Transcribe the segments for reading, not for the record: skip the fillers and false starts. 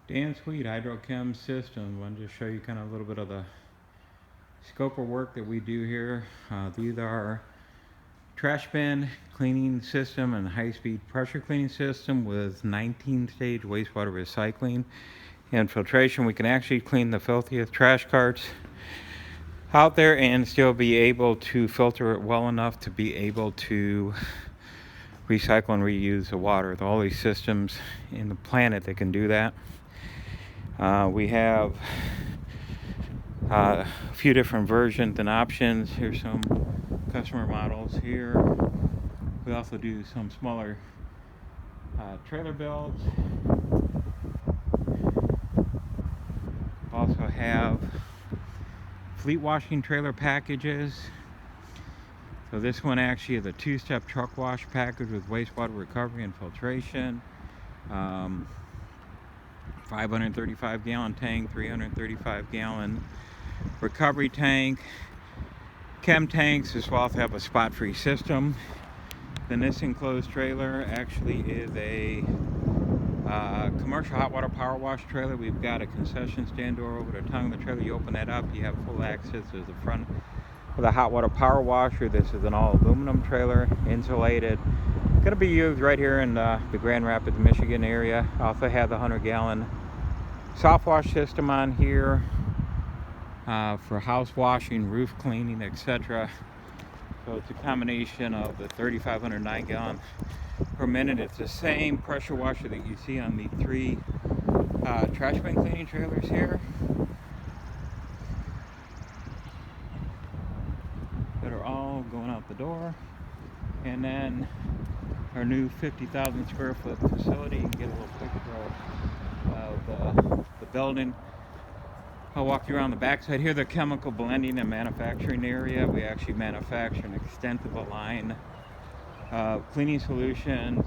Dan Sweet Hydrochem Systems. Wanted to show you kind of a little bit of the scope of work that we do here. These are our trash bin cleaning system and high-speed pressure cleaning system with 19-stage wastewater recycling and filtration. We can actually clean the filthiest trash carts out there and still be able to filter it well enough to be able to recycle and reuse the water. With all these systems in the planet that can do that. We have a few different versions and options. Here's some customer models here. We also do some smaller trailer builds. Also have fleet washing trailer packages. So this one actually is a two-step truck wash package with wastewater recovery and filtration. 535 gallon tank, 335 gallon recovery tank, chem tanks. This will also have a spot-free system. Then this enclosed trailer actually is a commercial hot water power wash trailer. We've got a concession stand door over the tongue of the trailer. You open that up, you have full access to the front of the hot water power washer. This is an all aluminum trailer, insulated. Going to be used right here in the Grand Rapids, Michigan area. Also have the 100-gallon soft wash system on here for house washing, roof cleaning, etc. So it's a combination of the 3,509 gallon per minute. It's the same pressure washer that you see on the three trash bin cleaning trailers here that are all going out the door. And then our new 50,000 square foot facility. You can get a little picture of the building. I'll walk you around the backside here. The chemical blending and manufacturing area. We actually manufacture an extensive line of cleaning solutions,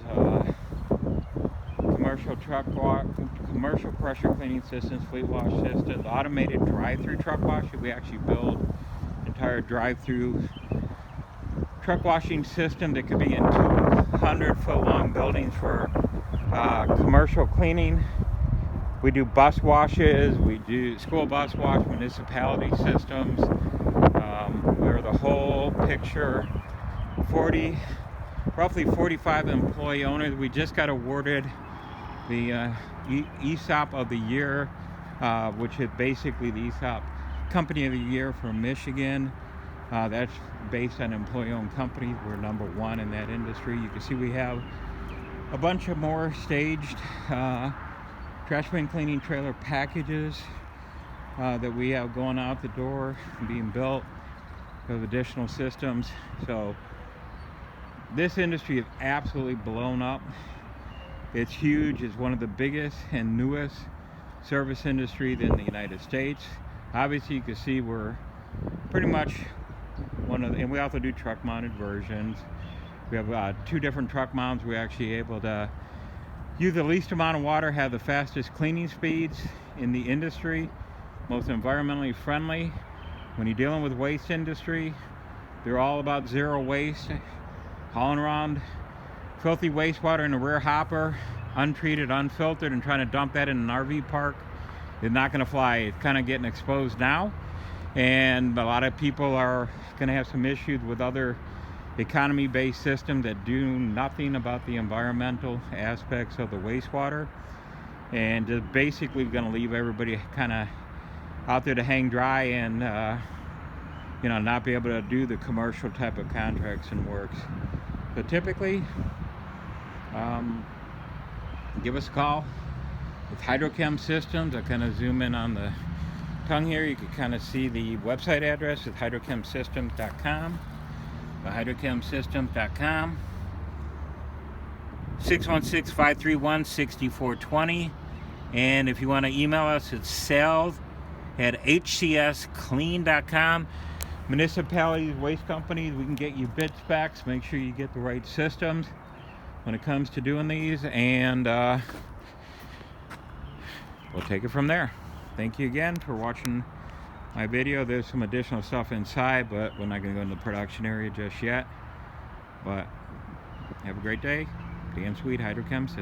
commercial truck wash, commercial pressure cleaning systems, fleet wash systems, automated drive-through truck wash. We actually build entire drive-through truck washing system that could be in 200-foot long buildings for commercial cleaning. We do bus washes, we do school bus wash, municipality systems. We're the whole picture. Roughly 45 employee owners. We just got awarded the ESOP of the year, which is basically the ESOP Company of the Year for Michigan. That's based on employee-owned companies. We're number one in that industry. You can see we have a bunch of more staged trash bin cleaning trailer packages that we have going out the door and being built with additional systems. So this industry is absolutely blown up. It's huge. It's one of the biggest and newest service industries in the United States. Obviously, you can see we're pretty much and we also do truck mounted versions. We have two different truck mounts. We're actually able to use the least amount of water, have the fastest cleaning speeds in the industry, most environmentally friendly. When you're dealing with waste industry, they're all about zero waste. Hauling around filthy wastewater in a rear hopper, untreated, unfiltered, and trying to dump that in an RV park is not going to fly. It's kind of getting exposed now. And a lot of people are going to have some issues with other economy-based systems that do nothing about the environmental aspects of the wastewater, and just basically going to leave everybody kind of out there to hang dry and not be able to do the commercial type of contracts and works. So typically, give us a call with Hydrochem Systems. I kind of zoom in on the tongue here. You can kind of see the website address at hydrochemsystems.com. hydrochemsystems.com. 616-531-6420. And if you want to email us, it's sales@hcsclean.com. Municipalities, waste companies, we can get you bid specs. Make sure you get the right systems when it comes to doing these, and we'll take it from there. Thank you again for watching my video. There's some additional stuff inside, but we're not going to go into the production area just yet. But have a great day. Dan Sweet, Hydrochem Systems.